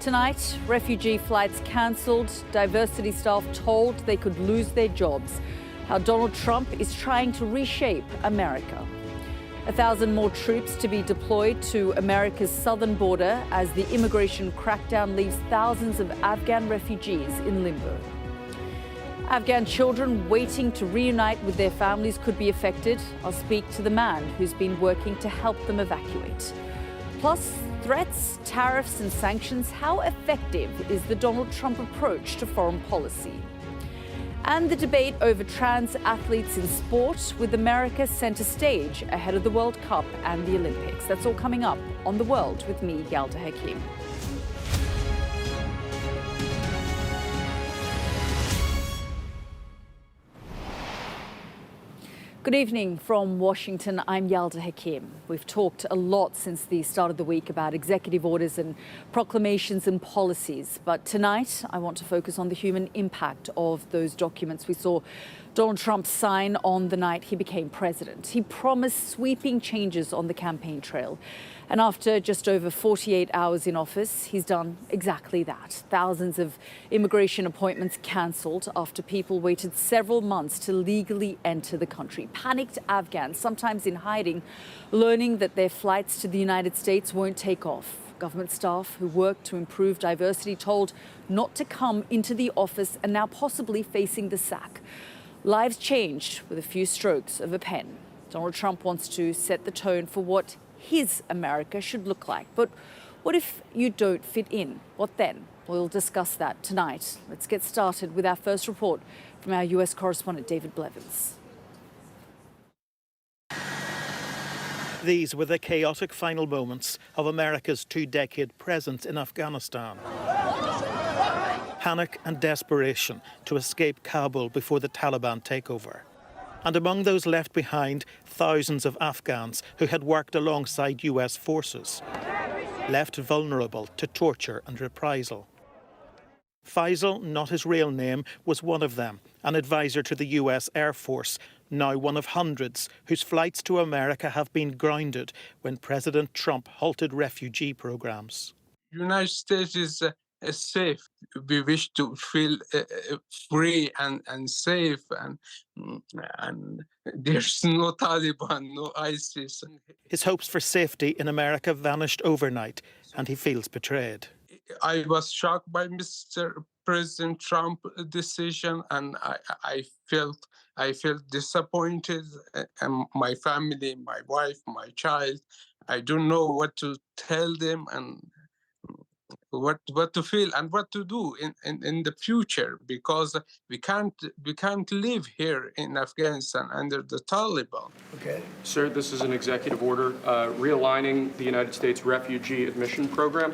Tonight, refugee flights cancelled, diversity staff told they could lose their jobs. How Donald Trump is trying to reshape America. 1,000 more troops to be deployed to America's southern border as the immigration crackdown leaves thousands of Afghan refugees in limbo. Afghan children waiting to reunite with their families could be affected. I'll speak to the man who's been working to help them evacuate. Plus, threats, tariffs and sanctions. How effective is the Donald Trump approach to foreign policy? And the debate over trans athletes in sport, with America centre stage ahead of the World Cup and the Olympics. That's all coming up on The World with me, Yalda Hakim. Good evening from Washington. I'm Yalda Hakim. We've talked a lot since the start of the week about executive orders and proclamations and policies. But tonight, I want to focus on the human impact of those documents we saw Donald Trump sign on the night he became president. He promised sweeping changes on the campaign trail. And after just over 48 hours in office, he's done exactly that. Thousands of immigration appointments cancelled after people waited several months to legally enter the country. Panicked Afghans, sometimes in hiding, learning that their flights to the United States won't take off. Government staff who work to improve diversity told not to come into the office and now possibly facing the sack. Lives changed with a few strokes of a pen. Donald Trump wants to set the tone for what his America should look like. But what if you don't fit in? What then? We'll discuss that tonight. Let's get started with our first report from our US correspondent, David Blevins. These were the chaotic final moments of America's two-decade presence in Afghanistan. Panic and desperation to escape Kabul before the Taliban takeover. And among those left behind, thousands of Afghans who had worked alongside US forces, left vulnerable to torture and reprisal. Faisal, not his real name, was one of them, an advisor to the US Air Force, now one of hundreds whose flights to America have been grounded when President Trump halted refugee programs. The United States is safe. We wish to feel free and safe, and there's no Taliban, no ISIS. His hopes for safety in America vanished overnight, and he feels betrayed. I was shocked by Mr. President Trump's decision, and I felt disappointed. And my family, my wife, my child, I don't know what to tell them and what to feel and what to do in the future, because we can't live here in Afghanistan under the Taliban. Okay. Sir, this is an executive order realigning the United States refugee admission program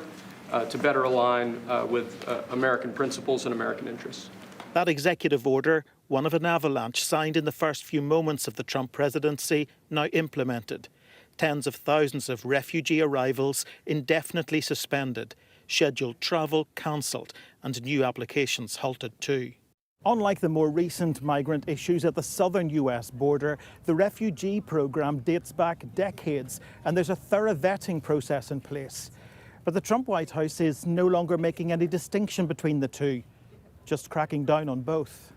to better align with American principles and American interests. That executive order, one of an avalanche signed in the first few moments of the Trump presidency, now implemented. Tens of thousands of refugee arrivals indefinitely suspended, scheduled travel cancelled, and new applications halted too. Unlike the more recent migrant issues at the southern US border, the refugee program dates back decades, and there's a thorough vetting process in place. But the Trump White House is no longer making any distinction between the two, just cracking down on both.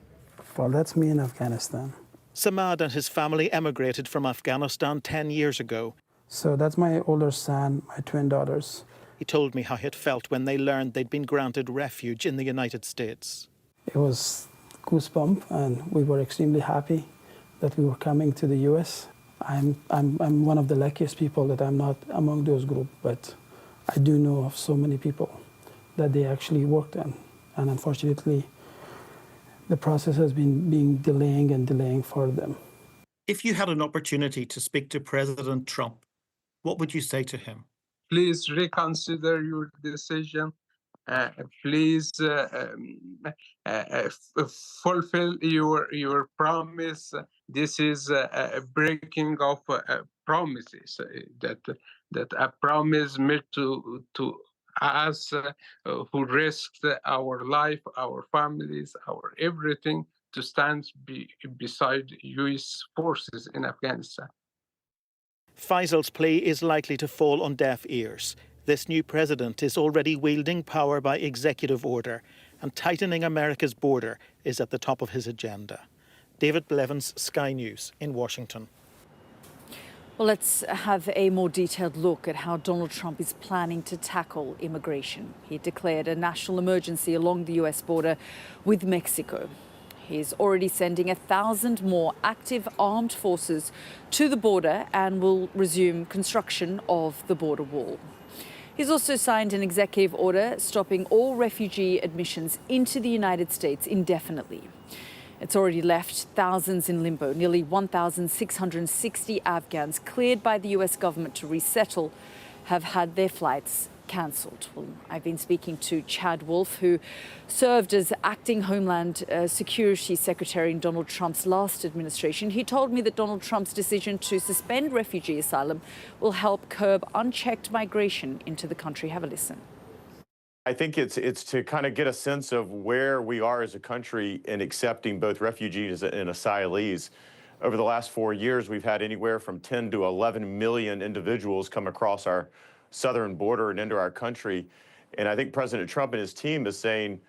Well, that's me in Afghanistan. Samad and his family emigrated from Afghanistan 10 years ago. So that's my older son, my twin daughters. He told me how it felt when they learned they'd been granted refuge in the United States. It was goosebump, and we were extremely happy that we were coming to the US. I'm one of the luckiest people that I'm not among those group, but I do know of so many people that they actually worked on. And unfortunately, the process has been delaying for them. If you had an opportunity to speak to President Trump, what would you say to him? Please reconsider your decision. Please fulfill your promise. This is a breaking of promises that a promise made to us who risked our life, our families, our everything to stand beside U.S. forces in Afghanistan. Faisal's plea is likely to fall on deaf ears. This new president is already wielding power by executive order, and tightening America's border is at the top of his agenda. David Blevins, Sky News in Washington. Well, let's have a more detailed look at how Donald Trump is planning to tackle immigration. He declared a national emergency along the US border with Mexico. He is already sending 1,000 more active armed forces to the border and will resume construction of the border wall. He's also signed an executive order stopping all refugee admissions into the United States indefinitely. It's already left thousands in limbo. Nearly 1,660 Afghans cleared by the US government to resettle have had their flights cancelled. Well, I've been speaking to Chad Wolf, who served as acting Homeland Security Secretary in Donald Trump's last administration. He told me that Donald Trump's decision to suspend refugee asylum will help curb unchecked migration into the country. Have a listen. I think it's to kind of get a sense of where we are as a country in accepting both refugees and asylees. Over the last 4 years, we've had anywhere from 10 to 11 million individuals come across our southern border and into our country. And I think President Trump and his team is saying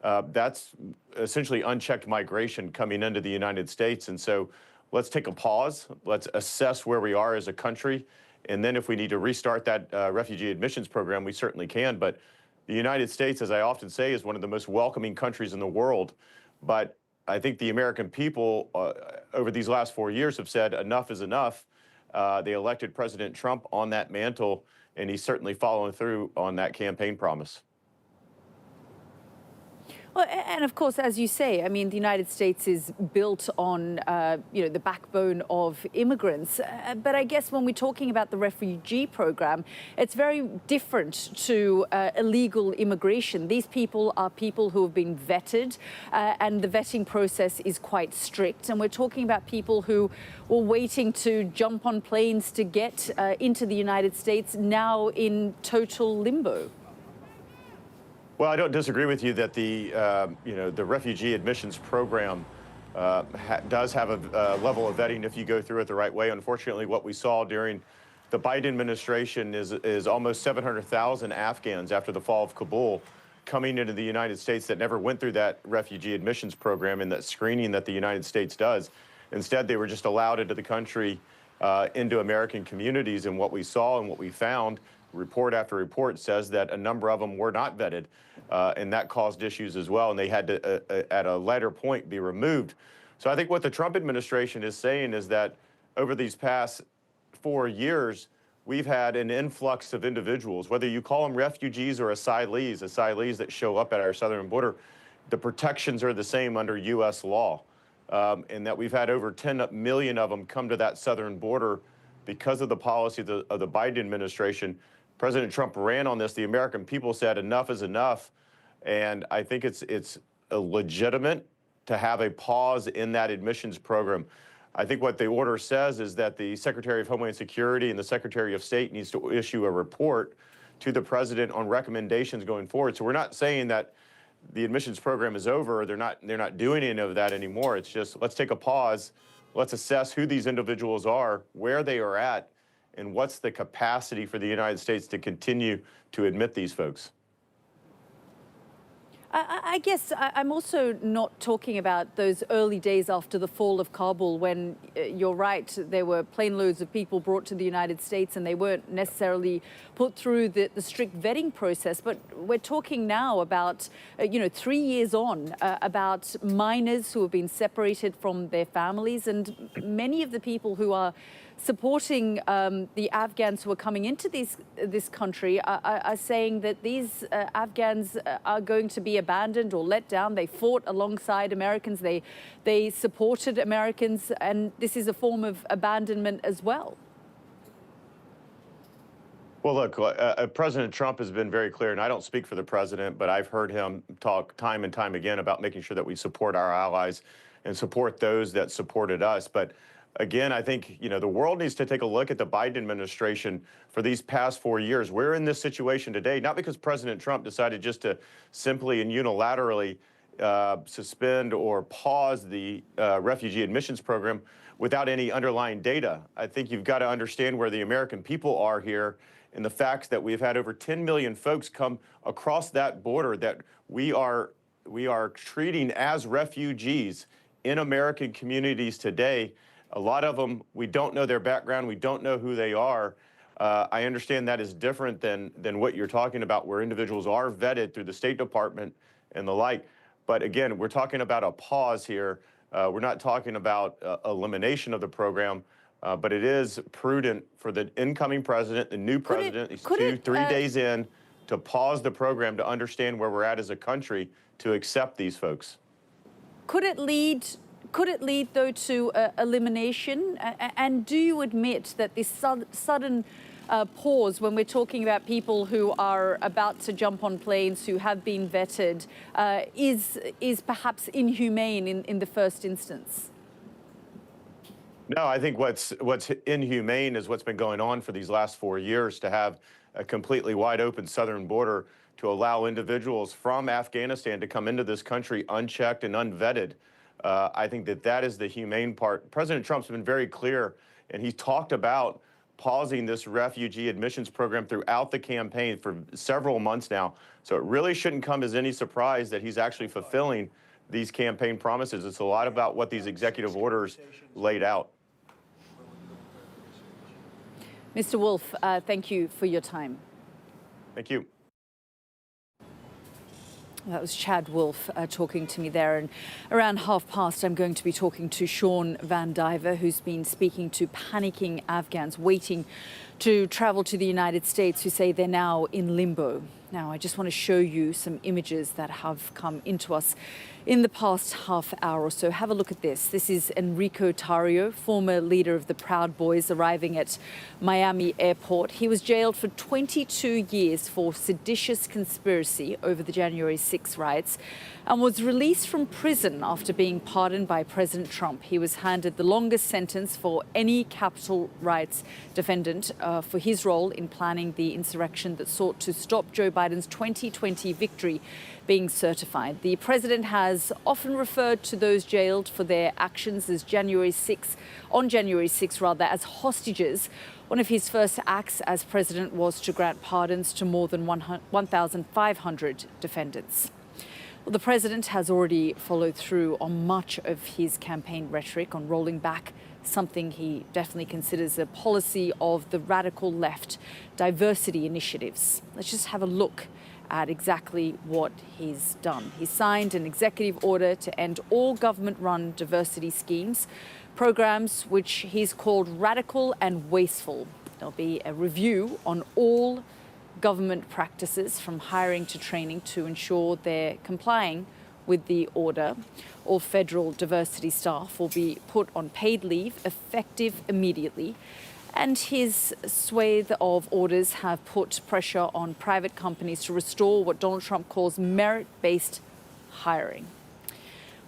that's essentially unchecked migration coming into the United States. And so let's take a pause. Let's assess where we are as a country. And then if we need to restart that refugee admissions program, we certainly can. But the United States, as I often say, is one of the most welcoming countries in the world. But I think the American people over these last 4 years have said enough is enough. They elected President Trump on that mantle, and he's certainly following through on that campaign promise. Well, and of course, as you say, I mean, the United States is built on, the backbone of immigrants. But I guess when we're talking about the refugee program, it's very different to illegal immigration. These people are people who have been vetted, and the vetting process is quite strict. And we're talking about people who were waiting to jump on planes to get into the United States, now in total limbo. Well, I don't disagree with you that the refugee admissions program does have a level of vetting if you go through it the right way. Unfortunately, what we saw during the Biden administration is almost 700,000 Afghans after the fall of Kabul coming into the United States that never went through that refugee admissions program and that screening that the United States does. Instead, they were just allowed into the country, into American communities. And what we saw and what we found, report after report, says that a number of them were not vetted, and that caused issues as well, and they had to, at a later point, be removed. So I think what the Trump administration is saying is that over these past 4 years, we've had an influx of individuals, whether you call them refugees or asylees that show up at our southern border, the protections are the same under U.S. law, and that we've had over 10 million of them come to that southern border because of the policy of the Biden administration. President Trump ran on this. The American people said enough is enough. And I think it's legitimate to have a pause in that admissions program. I think what the order says is that the Secretary of Homeland Security and the Secretary of State needs to issue a report to the president on recommendations going forward. So we're not saying that the admissions program is over. They're not doing any of that anymore. It's just, let's take a pause. Let's assess who these individuals are, where they are at, and what's the capacity for the United States to continue to admit these folks. I guess I'm also not talking about those early days after the fall of Kabul when, you're right, there were plane loads of people brought to the United States and they weren't necessarily put through the strict vetting process. But we're talking now about, 3 years on, about minors who have been separated from their families, and many of the people who are supporting the Afghans who are coming into this country are saying that these Afghans are going to be abandoned or let down. They fought alongside Americans. They supported Americans, and this is a form of abandonment as well. Well, look, President Trump has been very clear, and I don't speak for the president, but I've heard him talk time and time again about making sure that we support our allies and support those that supported us. But again, I think, the world needs to take a look at the Biden administration for these past 4 years. We're in this situation today, not because President Trump decided just to simply and unilaterally suspend or pause the refugee admissions program without any underlying data. I think you've got to understand where the American people are here and the fact that we've had over 10 million folks come across that border that we are treating as refugees in American communities today. A lot of them, we don't know their background, we don't know who they are. I understand that is different than what you're talking about, where individuals are vetted through the State Department and the like. But again, we're talking about a pause here. We're not talking about elimination of the program, but it is prudent for the incoming president, the new president, these 2-3 days in, to pause the program to understand where we're at as a country to accept these folks. Could it lead, though, to elimination? And do you admit that this sudden pause, when we're talking about people who are about to jump on planes, who have been vetted, is perhaps inhumane in the first instance? No, I think what's inhumane is what's been going on for these last 4 years, to have a completely wide open southern border to allow individuals from Afghanistan to come into this country unchecked and unvetted. I think that is the humane part. President Trump's been very clear, and he talked about pausing this refugee admissions program throughout the campaign for several months now. So it really shouldn't come as any surprise that he's actually fulfilling these campaign promises. It's a lot about what these executive orders laid out. Mr. Wolf, thank you for your time. Thank you. That was Chad Wolf talking to me there. And around past, I'm going to be talking to Sean Van Diver, who's been speaking to panicking Afghans waiting to travel to the United States, who say they're now in limbo. Now, I just want to show you some images that have come into us in the past half hour or so. Have a look at this. This is Enrico Tarrio, former leader of the Proud Boys, arriving at Miami Airport. He was jailed for 22 years for seditious conspiracy over the January 6 riots and was released from prison after being pardoned by President Trump. He was handed the longest sentence for any Capitol riots defendant for his role in planning the insurrection that sought to stop Joe Biden's 2020 victory being certified. The president has often referred to those jailed for their actions as January 6 as hostages. One of his first acts as president was to grant pardons to more than 1,500 defendants. Well, the president has already followed through on much of his campaign rhetoric on rolling back something he definitely considers a policy of the radical left, diversity initiatives. Let's just have a look at exactly what he's done. He signed an executive order to end all government-run diversity schemes, programs which he's called radical and wasteful. There'll be a review on all government practices, from hiring to training, to ensure they're complying with the order. All federal diversity staff will be put on paid leave, effective immediately. And his swathe of orders have put pressure on private companies to restore what Donald Trump calls merit-based hiring.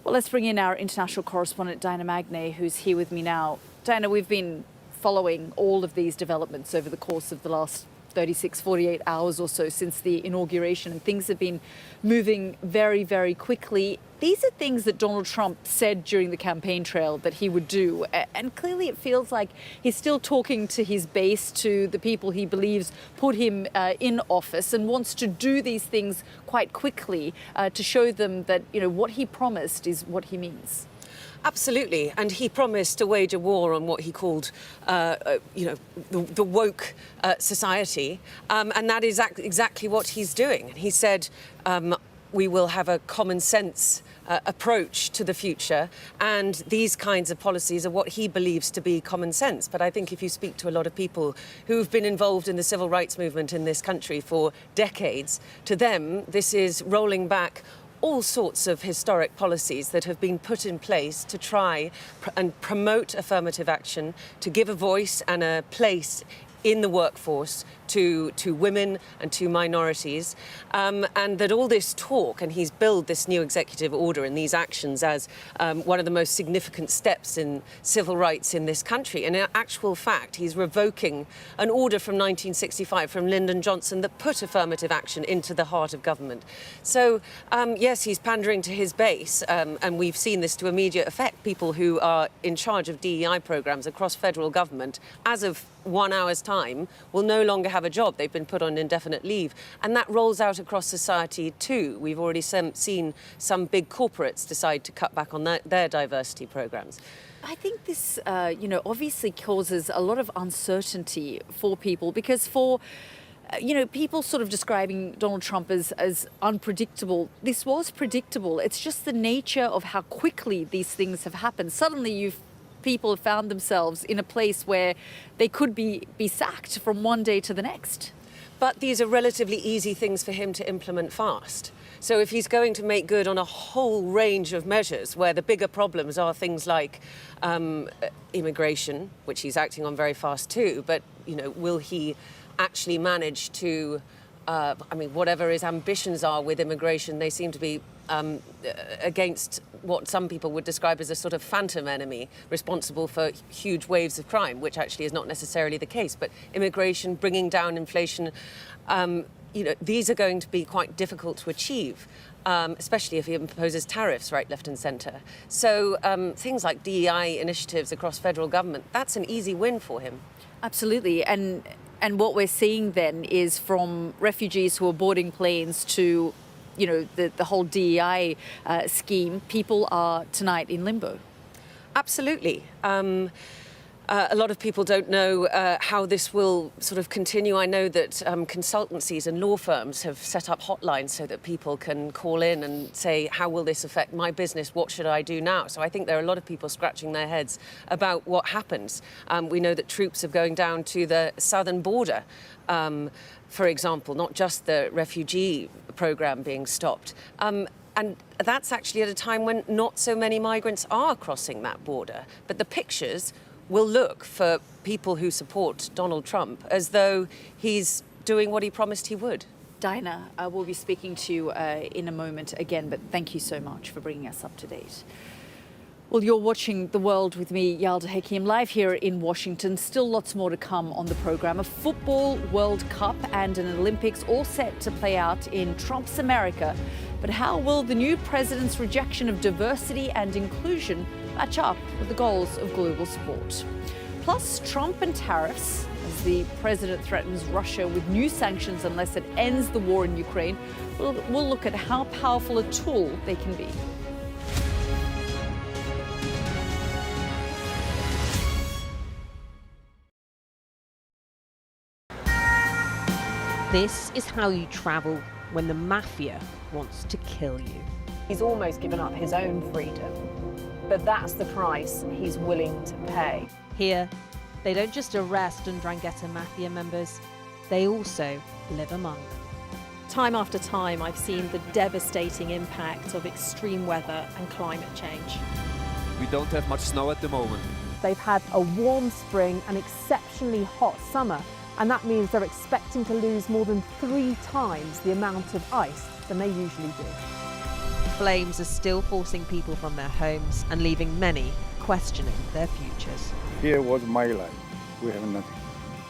Well, let's bring in our international correspondent, Diana Magnay, who's here with me now. Diana, we've been following all of these developments over the course of the last 48 hours or so since the inauguration, and things have been moving very, very quickly. These are things that Donald Trump said during the campaign trail that he would do. And clearly it feels like he's still talking to his base, to the people he believes put him in office, and wants to do these things quite quickly to show them that, what he promised is what he means. Absolutely, and he promised to wage a war on what he called, the woke society, and that is exactly what he's doing. He said, we will have a common sense approach to the future, and these kinds of policies are what he believes to be common sense. But I think if you speak to a lot of people who've been involved in the civil rights movement in this country for decades, to them, this is rolling back all sorts of historic policies that have been put in place to try and promote affirmative action, to give a voice and a place in the workforce to women and to minorities, and that all this talk, and he's billed this new executive order and these actions as one of the most significant steps in civil rights in this country. And in actual fact, he's revoking an order from 1965 from Lyndon Johnson that put affirmative action into the heart of government. So, yes, he's pandering to his base, and we've seen this to immediate effect. People who are in charge of DEI programs across federal government, as of 1 hour's time, will no longer have have a job. They've been put on indefinite leave. And that rolls out across society too. We've already seen some big corporates decide to cut back on their diversity programs. I think this, obviously causes a lot of uncertainty for people because people sort of describing Donald Trump as unpredictable. This was predictable. It's just the nature of how quickly these things have happened. Suddenly people have found themselves in a place where they could be sacked from one day to the next. But these are relatively easy things for him to implement fast. So if he's going to make good on a whole range of measures where the bigger problems are things like immigration, which he's acting on very fast too, but, will he actually manage to, whatever his ambitions are with immigration, they seem to be against what some people would describe as a sort of phantom enemy responsible for huge waves of crime, which actually is not necessarily the case. But immigration, bringing down inflation, these are going to be quite difficult to achieve, especially if he imposes tariffs right, left and centre. So things like DEI initiatives across federal government, that's an easy win for him. Absolutely. And what we're seeing then is from refugees who are boarding planes to, the whole DEI scheme, people are tonight in limbo. Absolutely. A lot of people don't know how this will sort of continue. I know that consultancies and law firms have set up hotlines so that people can call in and say, how will this affect my business? What should I do now? So I think there are a lot of people scratching their heads about what happens. We know that troops are going down to the southern border, for example, not just the refugee program being stopped. And that's actually at a time when not so many migrants are crossing that border. But the pictures will look for people who support Donald Trump as though he's doing what he promised he would. Dinah, we'll be speaking to you in a moment again, but thank you so much for bringing us up to date. Well, you're watching The World with me, Yalda Hakim, live here in Washington. Still lots more to come on the program. A football World Cup and an Olympics all set to play out in Trump's America. But how will the new president's rejection of diversity and inclusion match up with the goals of global sport? Plus, Trump and tariffs, as the president threatens Russia with new sanctions unless it ends the war in Ukraine. We'll look at how powerful a tool they can be. This is how you travel when the mafia wants to kill you. He's almost given up his own freedom, but that's the price he's willing to pay. Here, they don't just arrest 'Ndrangheta mafia members, they also live among them. Time after time, I've seen the devastating impact of extreme weather and climate change. We don't have much snow at the moment. They've had a warm spring and exceptionally hot summer, and that means they're expecting to lose more than 3 times the amount of ice than they usually do. Flames are still forcing people from their homes and leaving many questioning their futures. Here was my life. We have nothing.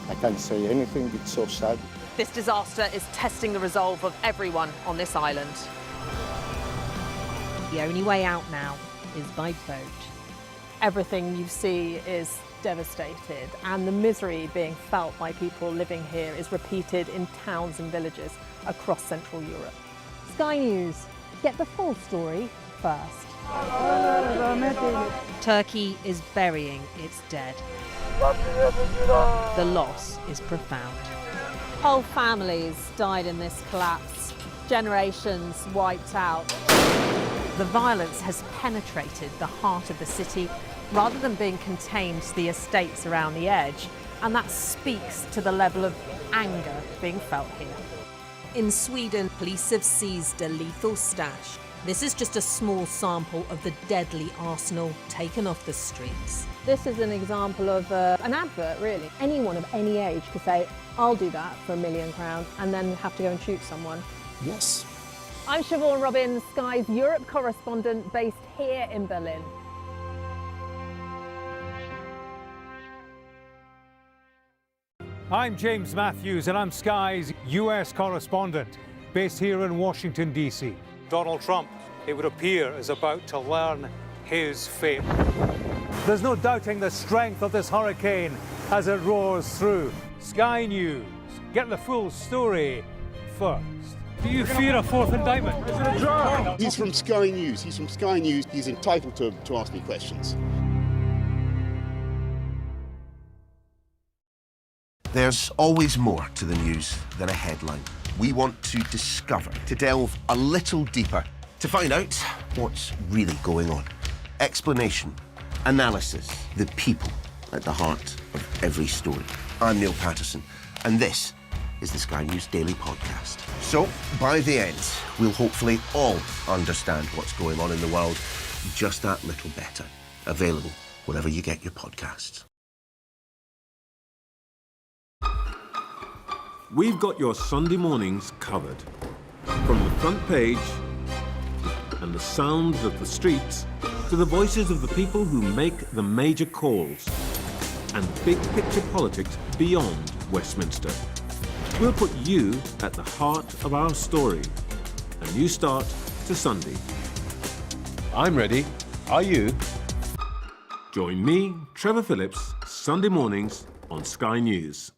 I can't say anything, it's so sad. This disaster is testing the resolve of everyone on this island. The only way out now is by boat. Everything you see is devastated, and the misery being felt by people living here is repeated in towns and villages across Central Europe. Sky News, get the full story first. Turkey is burying its dead. The loss is profound. Whole families died in this collapse, generations wiped out. The violence has penetrated the heart of the city rather than being contained to the estates around the edge, and that speaks to the level of anger being felt here. In Sweden, police have seized a lethal stash. This is just a small sample of the deadly arsenal taken off the streets. This is an example of an advert, really. Anyone of any age could say, I'll do that for £1 million, and then have to go and shoot someone. Yes. I'm Siobhan Robbins, Sky's Europe correspondent based here in Berlin. I'm James Matthews, and I'm Sky's US correspondent, based here in Washington, D.C. Donald Trump, it would appear, is about to learn his fate. There's no doubting the strength of this hurricane as it roars through. Sky News, get the full story first. Do you fear a fourth indictment? He's from Sky News. He's from Sky News. He's entitled to ask me questions. There's always more to the news than a headline. We want to discover, to delve a little deeper, to find out what's really going on. Explanation, analysis, the people at the heart of every story. I'm Neil Patterson, and this is the Sky News Daily Podcast. So, by the end, we'll hopefully all understand what's going on in the world just that little better. Available wherever you get your podcasts. We've got your Sunday mornings covered. From the front page and the sounds of the streets to the voices of the people who make the major calls and big picture politics beyond Westminster. We'll put you at the heart of our story. A new start to Sunday. I'm ready. Are you? Join me, Trevor Phillips, Sunday mornings on Sky News.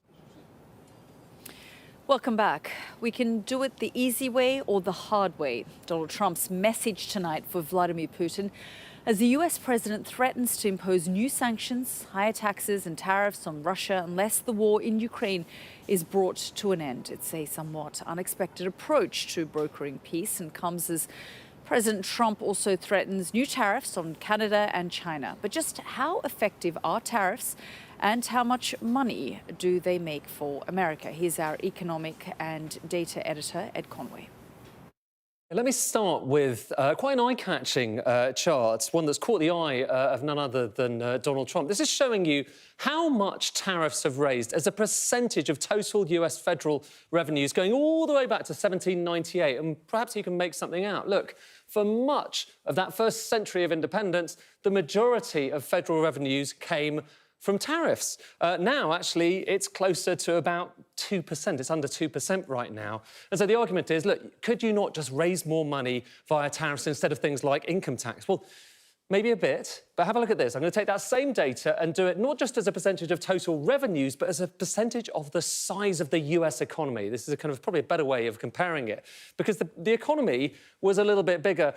Welcome back. We can do it the easy way or the hard way. Donald Trump's message tonight for Vladimir Putin as the US president threatens to impose new sanctions, higher taxes and tariffs on Russia unless the war in Ukraine is brought to an end. It's a somewhat unexpected approach to brokering peace and comes as President Trump also threatens new tariffs on Canada and China. But just how effective are tariffs and how much money do they make for America? Here's our economic and data editor, Ed Conway. Let me start with quite an eye-catching chart, one that's caught the eye of none other than Donald Trump. This is showing you how much tariffs have raised as a percentage of total US federal revenues going all the way back to 1798. And perhaps you can make something out. Look, for much of that first century of independence, the majority of federal revenues came from tariffs. Now, actually, it's closer to about 2%. It's under 2% right now. And so the argument is, look, could you not just raise more money via tariffs instead of things like income tax? Well, maybe a bit, but have a look at this. I'm going to take that same data and do it not just as a percentage of total revenues, but as a percentage of the size of the US economy. This is a kind of probably a better way of comparing it, because the economy was a little bit bigger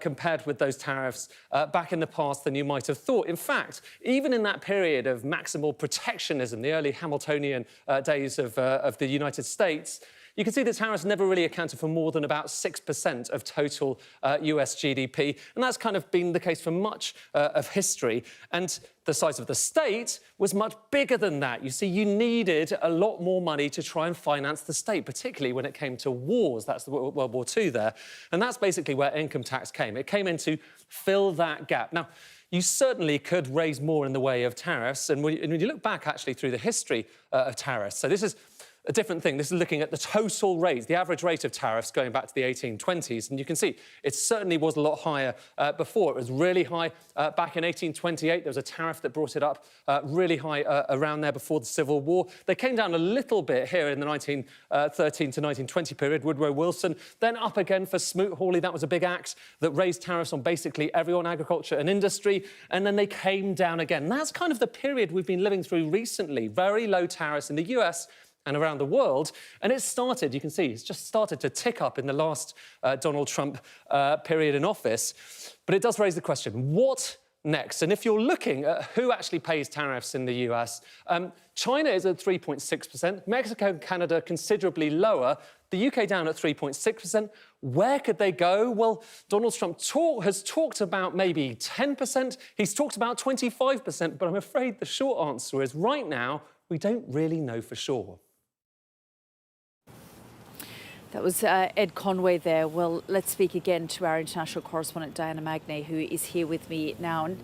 compared with those tariffs back in the past than you might have thought. In fact, even in that period of maximal protectionism, the early Hamiltonian days of the United States, you can see that tariffs never really accounted for more than about 6% of total US GDP. And that's kind of been the case for much of history. And the size of the state was much bigger than that. You see, you needed a lot more money to try and finance the state, particularly when it came to wars. That's the World War II there. And that's basically where income tax came. It came in to fill that gap. Now, you certainly could raise more in the way of tariffs. And when you look back, actually, through the history of tariffs, so this is a different thing. This is looking at the total rate, the average rate of tariffs going back to the 1820s. And you can see it certainly was a lot higher before. It was really high back in 1828. There was a tariff that brought it up really high around there before the Civil War. They came down a little bit here in the 1913 to 1920 period, Woodrow Wilson. Then up again for Smoot-Hawley. That was a big act that raised tariffs on basically everyone, agriculture and industry. And then they came down again. And that's kind of the period we've been living through recently. Very low tariffs in the US and around the world. And it started, you can see, it's just started to tick up in the last Donald Trump period in office. But it does raise the question, what next? And if you're looking at who actually pays tariffs in the US, China is at 3.6%, Mexico and Canada considerably lower, the UK down at 3.6%. Where could they go? Well, Donald Trump has talked about maybe 10%. He's talked about 25%, but I'm afraid the short answer is right now, we don't really know for sure. That was Ed Conway there. Well, let's speak again to our international correspondent, Diana Magnay, who is here with me now. And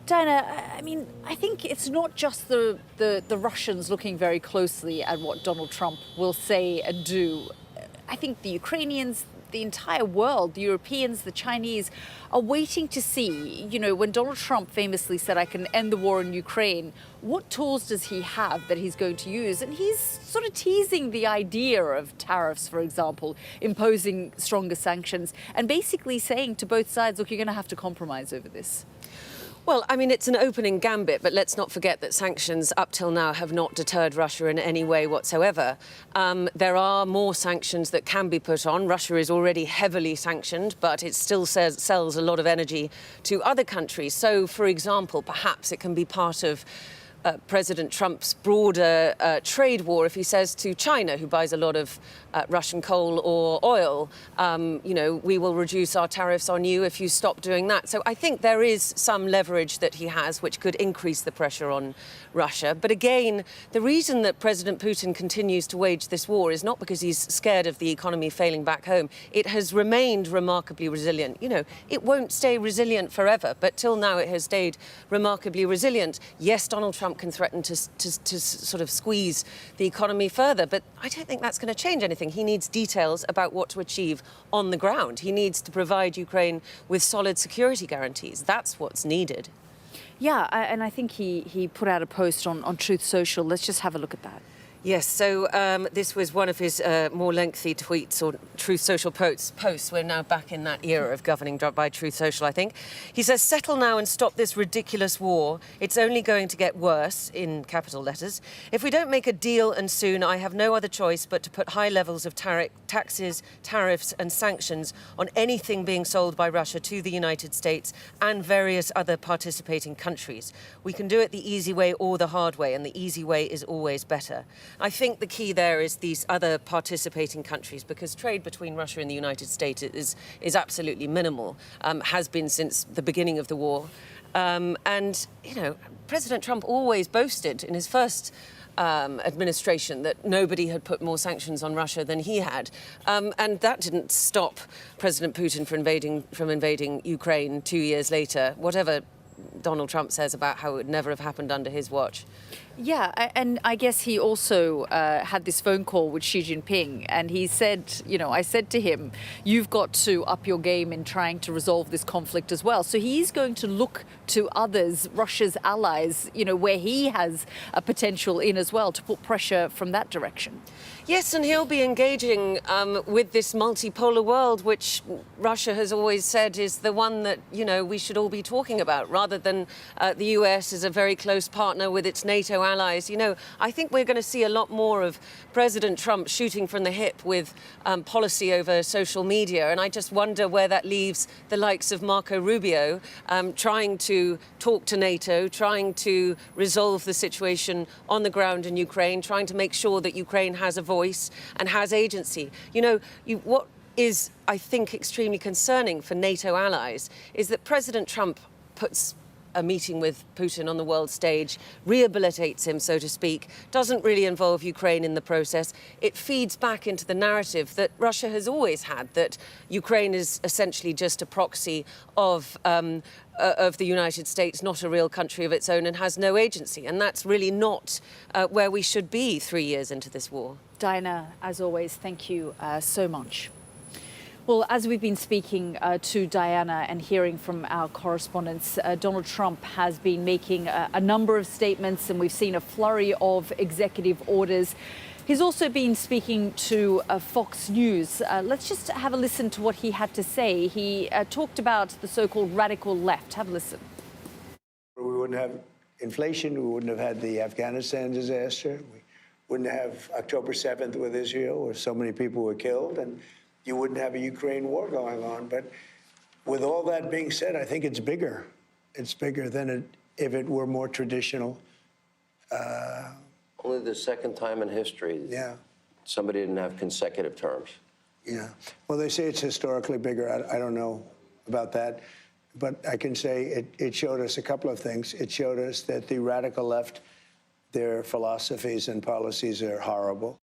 Diana, I mean, I think it's not just the Russians looking very closely at what Donald Trump will say and do. I think the Ukrainians, the entire world, the Europeans, the Chinese are waiting to see, you know, when Donald Trump famously said, I can end the war in Ukraine, what tools does he have that he's going to use? And he's sort of teasing the idea of tariffs, for example, imposing stronger sanctions and basically saying to both sides, look, you're going to have to compromise over this. Well, I mean, it's an opening gambit, but let's not forget that sanctions up till now have not deterred Russia in any way whatsoever. There are more sanctions that can be put on. Russia is already heavily sanctioned, but it still sells a lot of energy to other countries. So, for example, perhaps it can be part of President Trump's broader trade war if he says to China, who buys a lot of Russian coal or oil, you know, we will reduce our tariffs on you if you stop doing that. So I think there is some leverage that he has which could increase the pressure on Russia. But again, the reason that President Putin continues to wage this war is not because he's scared of the economy failing back home. It has remained remarkably resilient. You know, it won't stay resilient forever, but till now it has stayed remarkably resilient. Yes, Donald Trump can threaten to sort of squeeze the economy further, but I don't think that's going to change anything. He needs details about what to achieve on the ground. He needs to provide Ukraine with solid security guarantees. That's what's needed. Yeah, and I think he put out a post on Truth Social. Let's just have a look at that. Yes, so this was one of his more lengthy tweets or Truth Social posts. We're now back in that era of governing by Truth Social, I think. He says, "Settle now and stop this ridiculous war. It's only going to get worse," in capital letters. "If we don't make a deal and soon, I have no other choice but to put high levels of taxes, tariffs and sanctions on anything being sold by Russia to the United States and various other participating countries. We can do it the easy way or the hard way, and the easy way is always better." I think the key there is these other participating countries, because trade between Russia and the United States is absolutely minimal, has been since the beginning of the war. And, you know, President Trump always boasted in his first administration that nobody had put more sanctions on Russia than he had. And that didn't stop President Putin from invading Ukraine 2 years later, whatever Donald Trump says about how it would never have happened under his watch. Yeah, and I guess he also had this phone call with Xi Jinping, and he said, you know, I said to him, you've got to up your game in trying to resolve this conflict as well. So he is going to look to others, Russia's allies, you know, where he has a potential in as well, to put pressure from that direction. Yes, and he'll be engaging with this multipolar world, which Russia has always said is the one that, you know, we should all be talking about, rather than the US as a very close partner with its NATO allies. You know, I think we're going to see a lot more of President Trump shooting from the hip with policy over social media, and I just wonder where that leaves the likes of Marco Rubio, trying to talk to NATO, trying to resolve the situation on the ground in Ukraine, trying to make sure that Ukraine has a voice and has agency. You know, what is, I think, extremely concerning for NATO allies is that President Trump puts a meeting with Putin on the world stage, rehabilitates him, so to speak, doesn't really involve Ukraine in the process. It feeds back into the narrative that Russia has always had, that Ukraine is essentially just a proxy of the United States, not a real country of its own, and has no agency. And that's really not where we should be 3 years into this war. Diana, as always, thank you so much. Well, as we've been speaking to Diana and hearing from our correspondents, Donald Trump has been making a number of statements, and we've seen a flurry of executive orders. He's also been speaking to Fox News. Let's just have a listen to what he had to say. He talked about the so-called radical left. Have a listen. We wouldn't have inflation. We wouldn't have had the Afghanistan disaster. We wouldn't have October 7th with Israel, where so many people were killed. And you wouldn't have a Ukraine war going on. But with all that being said, I think it's bigger. It's bigger than if it were more traditional. Only the second time in history somebody didn't have consecutive terms. Yeah. Well, they say it's historically bigger. I don't know about that. But I can say it showed us a couple of things. It showed us that the radical left, their philosophies and policies are horrible.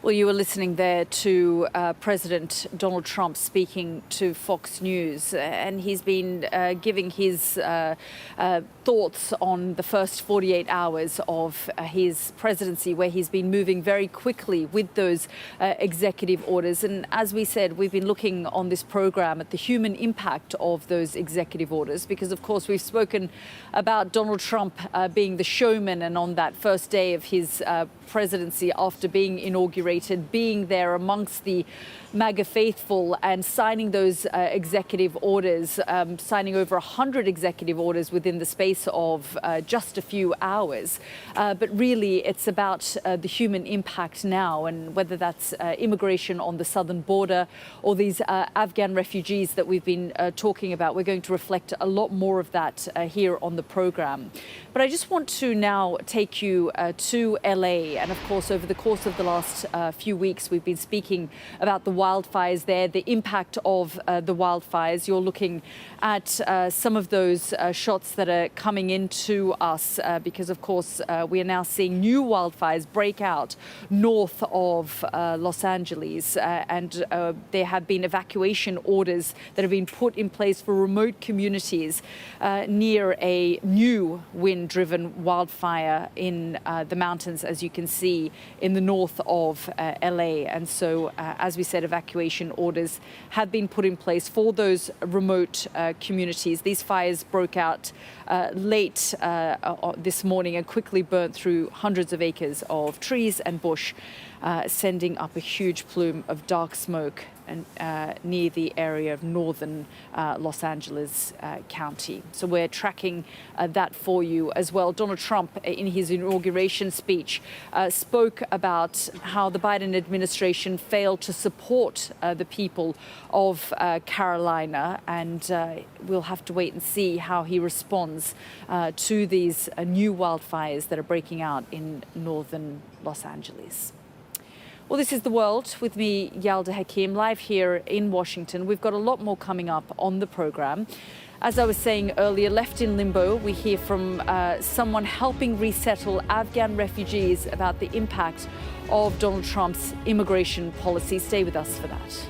Well, you were listening there to President Donald Trump speaking to Fox News, and he's been giving his thoughts on the first 48 hours of his presidency, where he's been moving very quickly with those executive orders. And as we said, we've been looking on this program at the human impact of those executive orders, because, of course, we've spoken about Donald Trump being the showman, and on that first day of his presidency, after being inaugurated, celebrated being there amongst the MAGA faithful and signing those executive orders, signing over 100 executive orders within the space of just a few hours. But really, it's about the human impact now, and whether that's immigration on the southern border or these Afghan refugees that we've been talking about. We're going to reflect a lot more of that here on the program. But I just want to now take you to LA. And of course, over the course of the last few weeks, we've been speaking about the wildfires there, the impact of the wildfires. You're looking at some of those shots that are coming into us because, of course, we are now seeing new wildfires break out north of Los Angeles. And there have been evacuation orders that have been put in place for remote communities near a new wind-driven wildfire in the mountains, as you can see, in the north of LA. And so, as we said, evacuation orders have been put in place for those remote communities. These fires broke out late this morning and quickly burnt through hundreds of acres of trees and bush, sending up a huge plume of dark smoke and near the area of northern Los Angeles County. So we're tracking that for you as well. Donald Trump, in his inauguration speech, spoke about how the Biden administration failed to support the people of Carolina, and we'll have to wait and see how he responds to these new wildfires that are breaking out in northern Los Angeles. Well, this is The World with me, Yalda Hakim, live here in Washington. We've got a lot more coming up on the program. As I was saying earlier, left in limbo, we hear from someone helping resettle Afghan refugees about the impact of Donald Trump's immigration policy. Stay with us for that.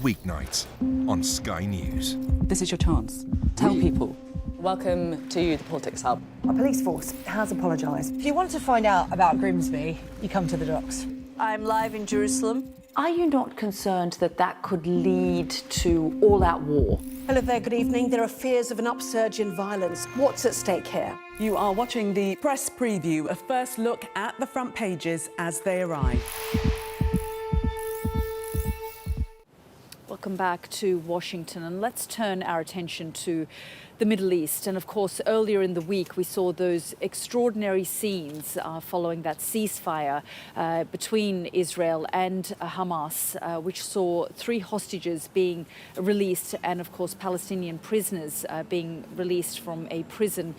weeknights on Sky News. This is your chance. Tell people. Welcome to the Politics Hub. Our police force has apologised. If you want to find out about Grimsby, you come to the docks. I'm live in Jerusalem. Are you not concerned that that could lead to all-out war? Hello there, good evening. There are fears of an upsurge in violence. What's at stake here? You are watching the press preview, a first look at the front pages as they arrive. Welcome back to Washington, and let's turn our attention to the Middle East. And of course, earlier in the week, we saw those extraordinary scenes following that ceasefire between Israel and Hamas, which saw 3 hostages being released and, of course, Palestinian prisoners being released from a prison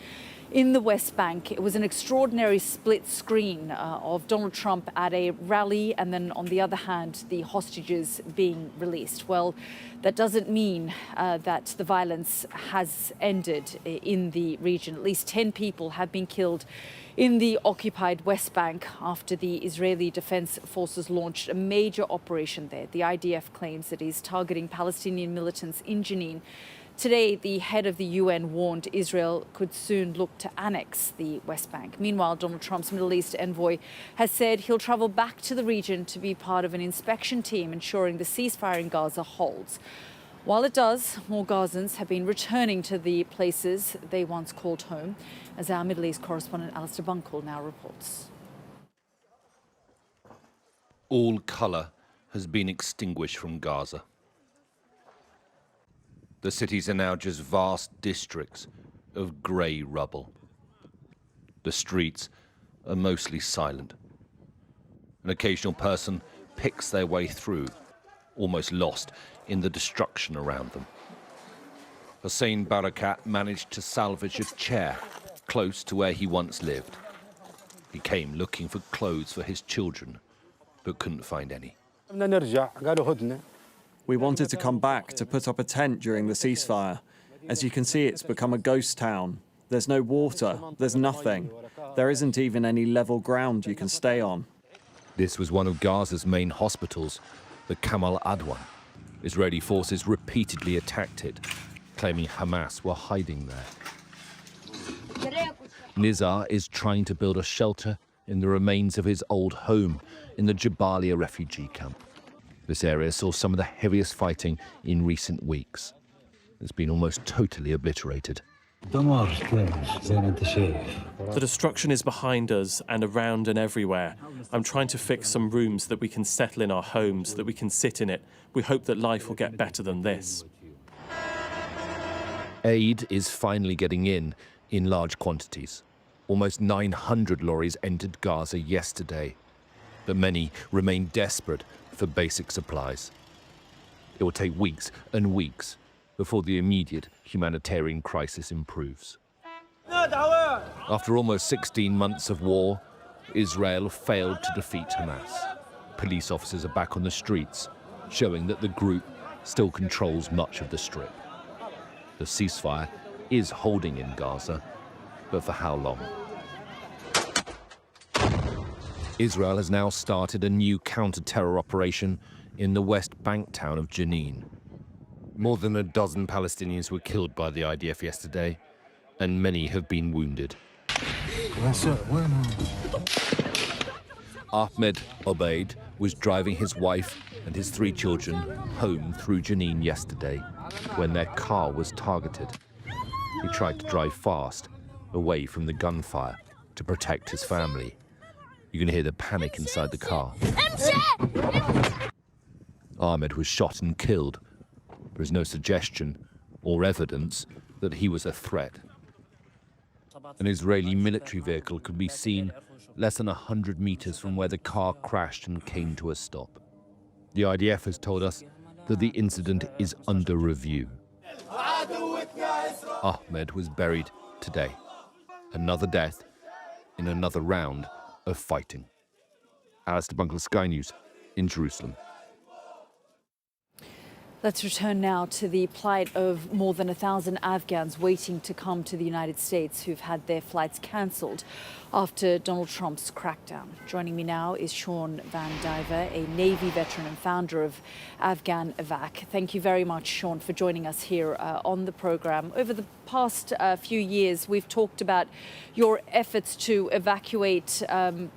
in the West Bank. It was an extraordinary split screen of Donald Trump at a rally, and then on the other hand, the hostages being released. Well, that doesn't mean that the violence has ended in the region. At least 10 people have been killed in the occupied West Bank after the Israeli Defense Forces launched a major operation there. The IDF claims that it is targeting Palestinian militants in Jenin. Today, the head of the UN warned Israel could soon look to annex the West Bank. Meanwhile, Donald Trump's Middle East envoy has said he'll travel back to the region to be part of an inspection team ensuring the ceasefire in Gaza holds. While it does, more Gazans have been returning to the places they once called home, as our Middle East correspondent Alistair Bunkle now reports. All colour has been extinguished from Gaza. The cities are now just vast districts of grey rubble. The streets are mostly silent. An occasional person picks their way through, almost lost in the destruction around them. Hussein Barakat managed to salvage a chair close to where he once lived. He came looking for clothes for his children, but couldn't find any. We wanted to come back to put up a tent during the ceasefire. As you can see, it's become a ghost town. There's no water, there's nothing. There isn't even any level ground you can stay on. This was one of Gaza's main hospitals, the Kamal Adwan. Israeli forces repeatedly attacked it, claiming Hamas were hiding there. Nizar is trying to build a shelter in the remains of his old home in the Jabalia refugee camp. This area saw some of the heaviest fighting in recent weeks. It's been almost totally obliterated. The destruction is behind us and around and everywhere. I'm trying to fix some rooms that we can settle in our homes, that we can sit in it. We hope that life will get better than this. Aid is finally getting in large quantities. Almost 900 lorries entered Gaza yesterday, but many remain desperate for basic supplies. It will take weeks and weeks before the immediate humanitarian crisis improves. After almost 16 months of war, Israel failed to defeat Hamas. Police officers are back on the streets, showing that the group still controls much of the Strip. The ceasefire is holding in Gaza, but for how long? Israel has now started a new counter-terror operation in the West Bank town of Jenin. More than a dozen Palestinians were killed by the IDF yesterday, and many have been wounded. Ahmed Obeid was driving his wife and his 3 children home through Jenin yesterday when their car was targeted. He tried to drive fast, away from the gunfire, to protect his family. You can hear the panic inside the car. Ahmed was shot and killed. There is no suggestion or evidence that he was a threat. An Israeli military vehicle could be seen less than 100 meters from where the car crashed and came to a stop. The IDF has told us that the incident is under review. Ahmed was buried today. Another death in another round of fighting. Alistair Bunkle, Sky News in Jerusalem. Let's return now to the plight of more than 1,000 Afghans waiting to come to the United States who've had their flights cancelled after Donald Trump's crackdown. Joining me now is Sean Van Diver, a Navy veteran and founder of Afghan Evac. Thank you very much, Sean, for joining us here on the program. Over the past few years, we've talked about your efforts to evacuate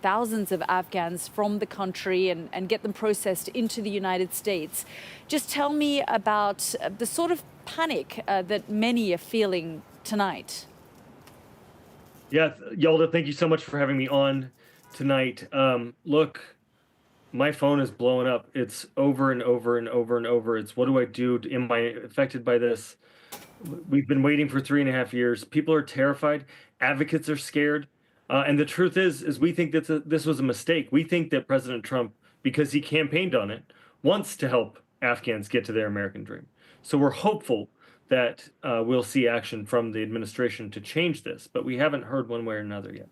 thousands of Afghans from the country and get them processed into the United States. Just tell me about the sort of panic that many are feeling tonight. Yeah, Yalda, thank you so much for having me on tonight. Look, my phone is blowing up. It's over and over and over and over. It's what do I do? Am I affected by this? We've been waiting for 3.5 years. People are terrified. Advocates are scared. And the truth is we think that this was a mistake. We think that President Trump, because he campaigned on it, wants to help Afghans get to their American dream. So we're hopeful that we'll see action from the administration to change this, but we haven't heard one way or another yet.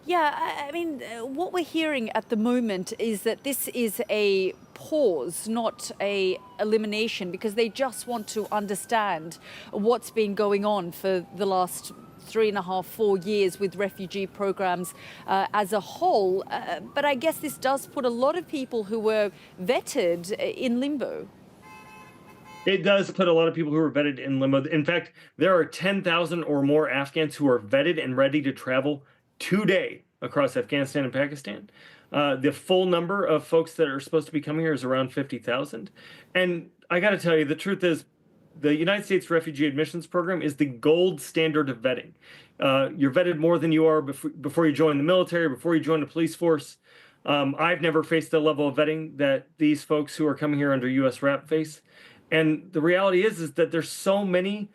Yeah, I mean, what we're hearing at the moment is that this is a pause, not a elimination, because they just want to understand what's been going on for the last 3.5, 4 years with refugee programs as a whole. But I guess this does put a lot of people who were vetted in limbo. It does put a lot of people who are vetted in limbo. In fact, there are 10,000 or more Afghans who are vetted and ready to travel today across Afghanistan and Pakistan. The full number of folks that are supposed to be coming here is around 50,000. And I got to tell you, the truth is, the United States Refugee Admissions Program is the gold standard of vetting. You're vetted more than you are before you join the military, before you join the police force. I've never faced the level of vetting that these folks who are coming here under U.S. RAP face. And the reality is that there's so many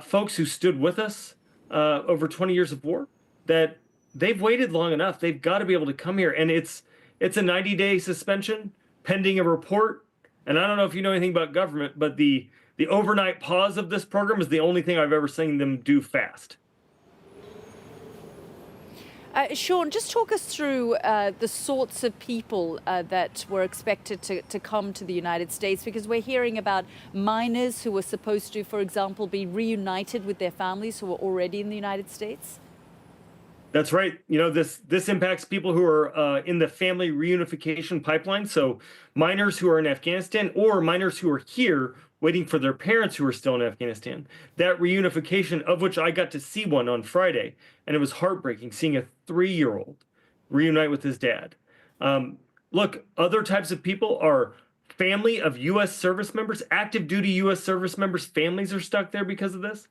folks who stood with us over 20 years of war that they've waited long enough. They've got to be able to come here. And it's a 90-day suspension pending a report. And I don't know if you know anything about government, but the overnight pause of this program is the only thing I've ever seen them do fast. Sean, just talk us through the sorts of people that were expected to come to the United States, because we're hearing about minors who were supposed to, for example, be reunited with their families who were already in the United States. That's right. You know, this impacts people who are in the family reunification pipeline. So minors who are in Afghanistan or minors who are here waiting for their parents who are still in Afghanistan. That reunification, of which I got to see one on Friday, and it was heartbreaking seeing a 3-year-old reunite with his dad. Look, other types of people are family of U.S. service members, active duty U.S. service members. Families are stuck there because of this.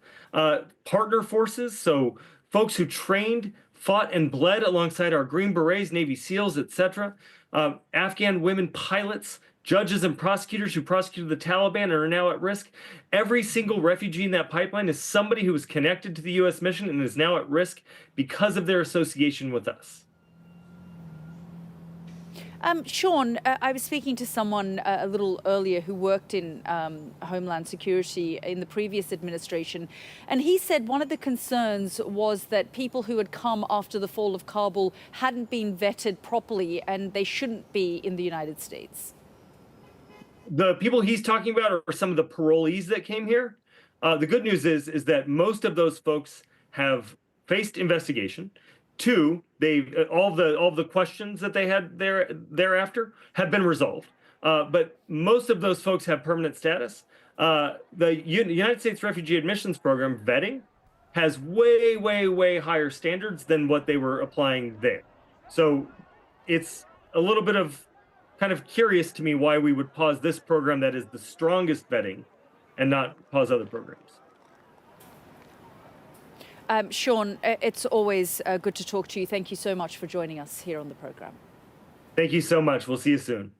Partner forces, so folks who trained, fought, and bled alongside our Green Berets, Navy SEALs, etc. Afghan women pilots, judges and prosecutors who prosecuted the Taliban and are now at risk. Every single refugee in that pipeline is somebody who is connected to the U.S. mission and is now at risk because of their association with us. Sean, I was speaking to someone a little earlier who worked in Homeland Security in the previous administration, and he said one of the concerns was that people who had come after the fall of Kabul hadn't been vetted properly and they shouldn't be in the United States. The people he's talking about are some of the parolees that came here. The good news is that most of those folks have faced investigation. 2, all the questions that they had thereafter have been resolved. But most of those folks have permanent status. The United States Refugee Admissions Program vetting has way, way, way higher standards than what they were applying there. So it's a little bit of kind of curious to me why we would pause this program that is the strongest vetting and not pause other programs. Sean, it's always good to talk to you. Thank you so much for joining us here on the program. Thank you so much. We'll see you soon.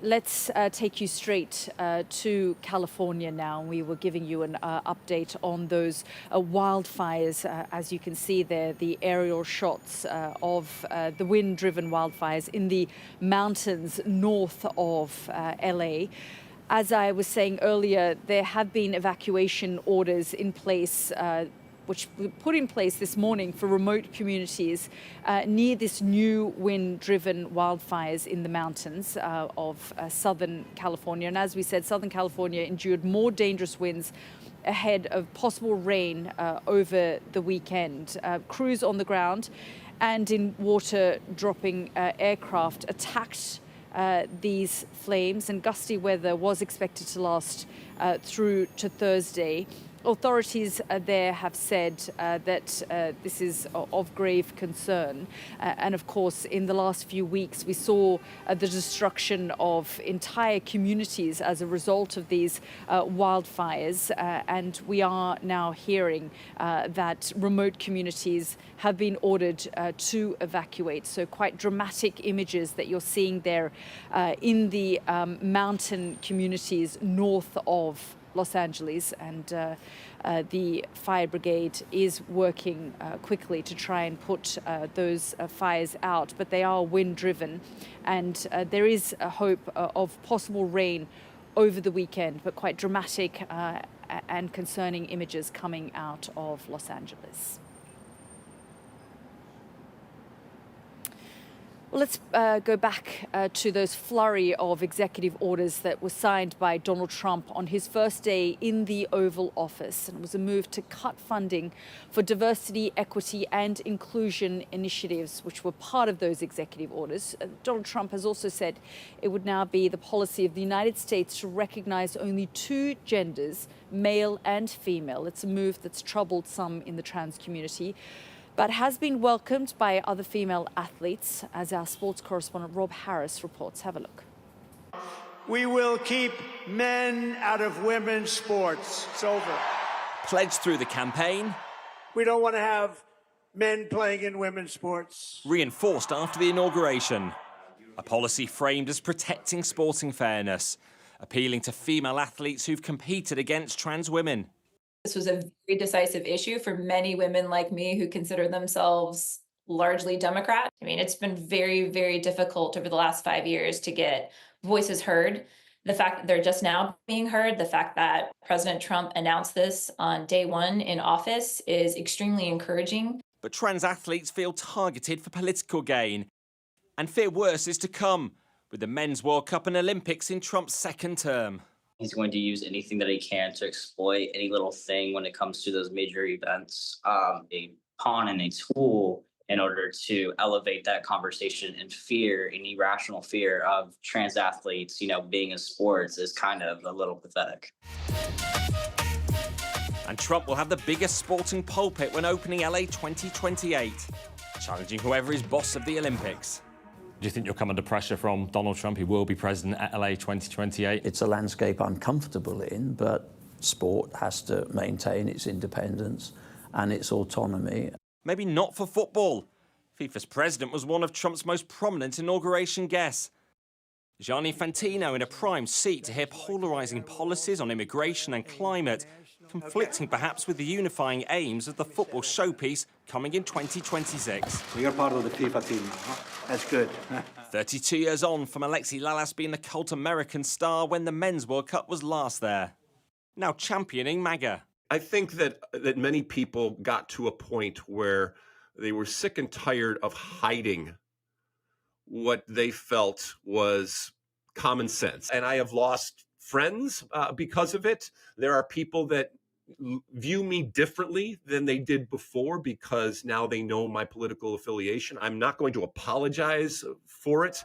Let's take you straight to California now. We were giving you an update on those wildfires. As you can see there, the aerial shots of the wind-driven wildfires in the mountains north of LA. As I was saying earlier, there have been evacuation orders in place which were put in place this morning for remote communities near this new wind-driven wildfires in the mountains of Southern California. And as we said, Southern California endured more dangerous winds ahead of possible rain over the weekend. Crews on the ground and in water-dropping aircraft attacked these flames, and gusty weather was expected to last through to Thursday. Authorities there have said that this is of grave concern. And of course, in the last few weeks, we saw the destruction of entire communities as a result of these wildfires. And we are now hearing that remote communities have been ordered to evacuate. So quite dramatic images that you're seeing there in the mountain communities north of Los Angeles, and the fire brigade is working quickly to try and put those fires out, but they are wind driven, and there is a hope of possible rain over the weekend, but quite dramatic and concerning images coming out of Los Angeles. Well, let's go back to those flurry of executive orders that were signed by Donald Trump on his first day in the Oval Office. And it was a move to cut funding for diversity, equity and inclusion initiatives, which were part of those executive orders. Donald Trump has also said it would now be the policy of the United States to recognize only two genders, male and female. It's a move that's troubled some in the trans community, but has been welcomed by other female athletes, as our sports correspondent Rob Harris reports. Have a look. We will keep men out of women's sports. It's over. Pledged through the campaign. We don't want to have men playing in women's sports. Reinforced after the inauguration. A policy framed as protecting sporting fairness, appealing to female athletes who've competed against trans women. This was a very decisive issue for many women like me who consider themselves largely Democrat. I mean, it's been very, very difficult over the last 5 years to get voices heard. The fact that they're just now being heard, the fact that President Trump announced this on day one in office is extremely encouraging. But trans athletes feel targeted for political gain and fear worse is to come with the Men's World Cup and Olympics in Trump's second term. He's going to use anything that he can to exploit any little thing when it comes to those major events, a pawn and a tool in order to elevate that conversation and fear, any irrational fear of trans athletes, being in sports is kind of a little pathetic. And Trump will have the biggest sporting pulpit when opening LA 2028, challenging whoever is boss of the Olympics. Do you think you'll come under pressure from Donald Trump? He will be president at LA 2028. It's a landscape I'm comfortable in, but sport has to maintain its independence and its autonomy. Maybe not for football. FIFA's president was one of Trump's most prominent inauguration guests. Gianni Infantino in a prime seat to hear polarising policies on immigration and climate, conflicting perhaps with the unifying aims of the football showpiece coming in 2026. You're part of the FIFA team. That's good. 32 years on from Alexi Lalas being the cult American star when the Men's World Cup was last there. Now championing MAGA. I think that many people got to a point where they were sick and tired of hiding what they felt was common sense. And I have lost friends because of it. There are people that view me differently than they did before because now they know my political affiliation. I'm not going to apologize for it.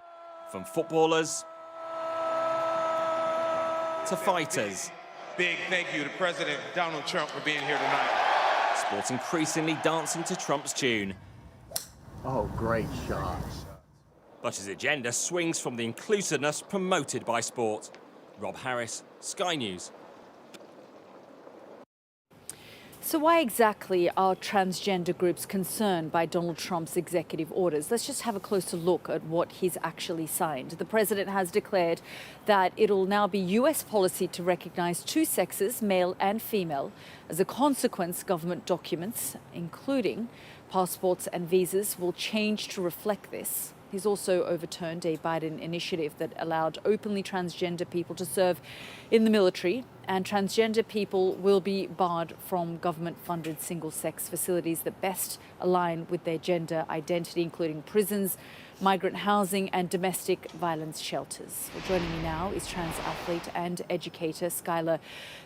From footballers to fighters. Big thank you to President Donald Trump for being here tonight. Sports increasingly dancing to Trump's tune. Oh, great shots. But his agenda swings from the inclusiveness promoted by sport. Rob Harris, Sky News. So why exactly are transgender groups concerned by Donald Trump's executive orders? Let's just have a closer look at what he's actually signed. The president has declared that it'll now be US policy to recognize two sexes, male and female. As a consequence, government documents, including passports and visas, will change to reflect this. He's also overturned a Biden initiative that allowed openly transgender people to serve in the military and transgender people will be barred from government-funded single-sex facilities that best align with their gender identity, including prisons, migrant housing and domestic violence shelters. Well, joining me now is trans athlete and educator Skylar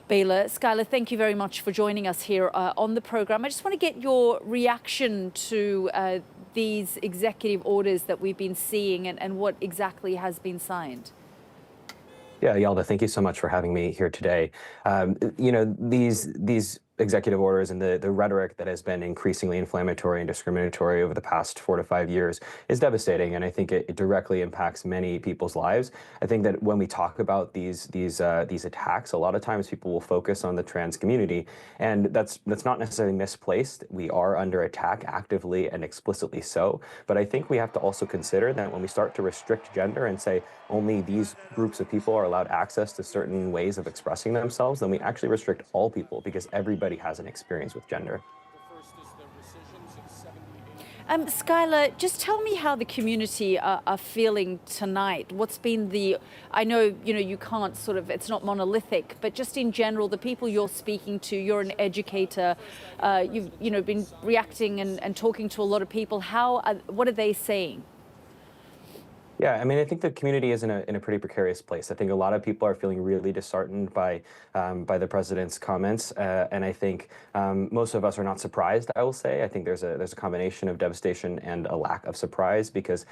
Baylor. Skylar, thank you very much for joining us here on the program. I just want to get your reaction to these executive orders that we've been seeing and what exactly has been signed. Yeah, Yalda, thank you so much for having me here today. You know, these executive orders and the rhetoric that has been increasingly inflammatory and discriminatory over the past 4 to 5 years is devastating, and I think it directly impacts many people's lives. I think that when we talk about these attacks, a lot of times people will focus on the trans community, and that's not necessarily misplaced. We are under attack actively and explicitly so, but I think we have to also consider that when we start to restrict gender and say only these groups of people are allowed access to certain ways of expressing themselves, then we actually restrict all people, because everybody has an experience with gender. Skylar, just tell me how the community are feeling tonight. What's been I know, you can't it's not monolithic, but just in general, the people you're speaking to, you're an educator, you've, been reacting and talking to a lot of people. What are they saying? Yeah, I mean, I think the community is in a pretty precarious place. I think a lot of people are feeling really disheartened by the president's comments, and I think most of us are not surprised. I will say, I think there's a combination of devastation and a lack of surprise, because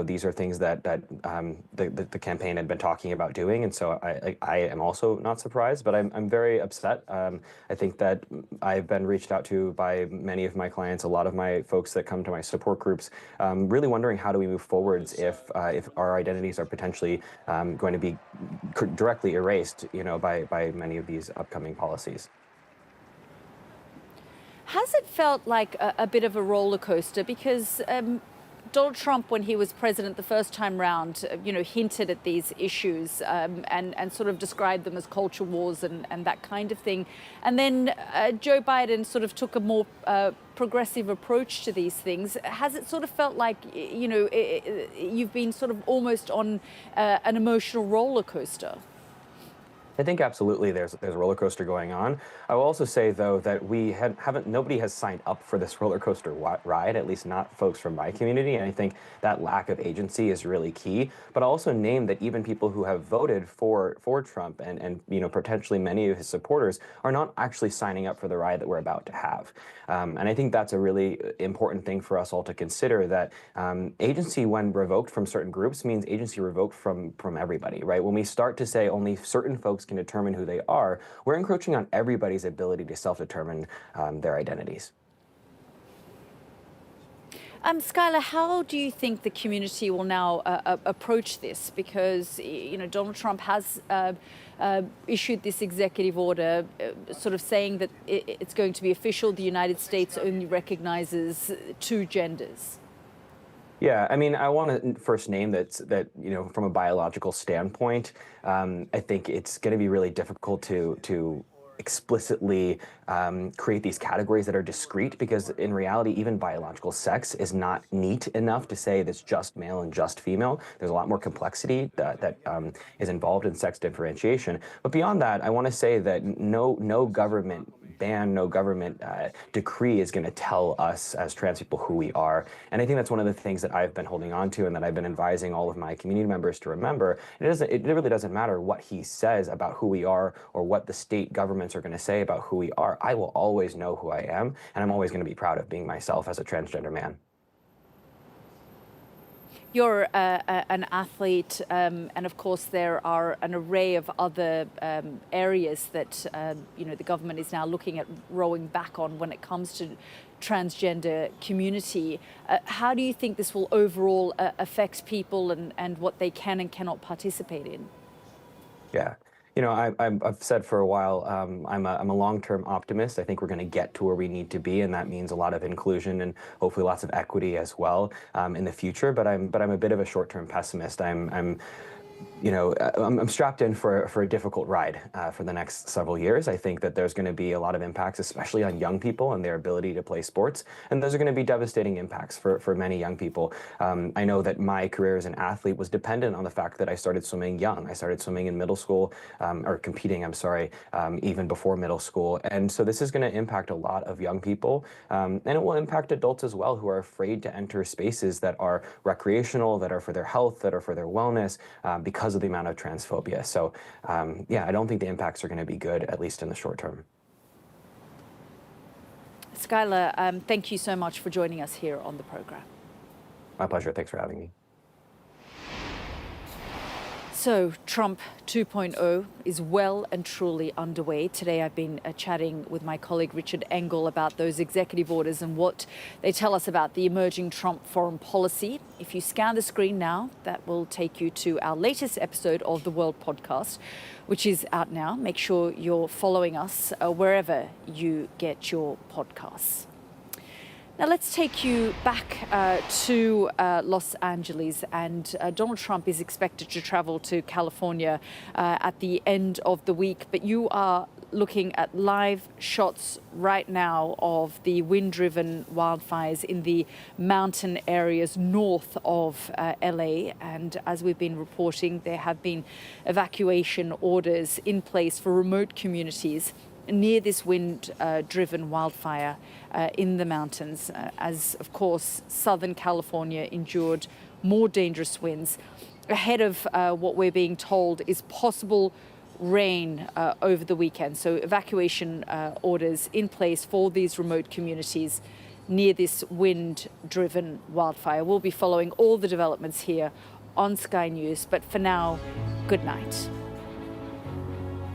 these are things that the campaign had been talking about doing, and so I am also not surprised, but I'm very upset. I think that I've been reached out to by many of my clients, a lot of my folks that come to my support groups, really wondering how do we move forwards if our identities are potentially going to be directly erased, by many of these upcoming policies. Has it felt like a bit of a roller coaster? Because Donald Trump, when he was president the first time round, hinted at these issues and sort of described them as culture wars and that kind of thing. And then Joe Biden sort of took a more progressive approach to these things. Has it sort of felt like, you've been sort of almost on an emotional roller coaster? I think absolutely there's a roller coaster going on. I will also say, though, that nobody has signed up for this roller coaster ride, at least not folks from my community, and I think that lack of agency is really key. But I'll also name that even people who have voted for Trump and potentially many of his supporters are not actually signing up for the ride that we're about to have. And I think that's a really important thing for us all to consider, that agency, when revoked from certain groups, means agency revoked from everybody, right? When we start to say only certain folks can determine who they are, we're encroaching on everybody's ability to self-determine their identities. Skylar, how do you think the community will now approach this? Because, Donald Trump has issued this executive order sort of saying that it's going to be official. The United States only recognizes 2 genders. Yeah, I mean, I want to first name that from a biological standpoint, I think it's going to be really difficult to explicitly create these categories that are discrete, because in reality, even biological sex is not neat enough to say that's just male and just female. There's a lot more complexity that is involved in sex differentiation. But beyond that, I want to say that no government ban, no government decree is going to tell us as trans people who we are. And I think that's one of the things that I've been holding on to and that I've been advising all of my community members to remember. It really doesn't matter what he says about who we are or what the state governments are going to say about who we are. I will always know who I am, and I'm always going to be proud of being myself as a transgender man. You're an athlete, and of course there are an array of other areas that the government is now looking at rowing back on when it comes to transgender community. How do you think this will overall affect people and what they can and cannot participate in? Yeah. I've said for a while, I'm a long-term optimist. I think we're going to get to where we need to be, and that means a lot of inclusion and hopefully lots of equity as well in the future. But I'm a bit of a short-term pessimist. I'm I'm strapped in for a difficult ride for the next several years. I think that there's going to be a lot of impacts, especially on young people and their ability to play sports. And those are going to be devastating impacts for many young people. I know that my career as an athlete was dependent on the fact that I started swimming young. I started swimming in middle school, or competing, I'm sorry, even before middle school. And so this is going to impact a lot of young people. And it will impact adults as well who are afraid to enter spaces that are recreational, that are for their health, that are for their wellness, because of the amount of transphobia. So yeah, I don't think the impacts are going to be good, at least in the short term. Skylar, thank you so much for joining us here on the program. My pleasure. Thanks for having me. So Trump 2.0 is well and truly underway. Today I've been chatting with my colleague Richard Engel about those executive orders and what they tell us about the emerging Trump foreign policy. If you scan the screen now, that will take you to our latest episode of the World Podcast, which is out now. Make sure you're following us wherever you get your podcasts. Now let's take you back to Los Angeles, and Donald Trump is expected to travel to California at the end of the week, but you are looking at live shots right now of the wind-driven wildfires in the mountain areas north of LA. And as we've been reporting, there have been evacuation orders in place for remote communities near this wind-driven wildfire in the mountains, as, of course, Southern California endured more dangerous winds ahead of what we're being told is possible rain over the weekend. So evacuation orders in place for these remote communities near this wind-driven wildfire. We'll be following all the developments here on Sky News, but for now, good night.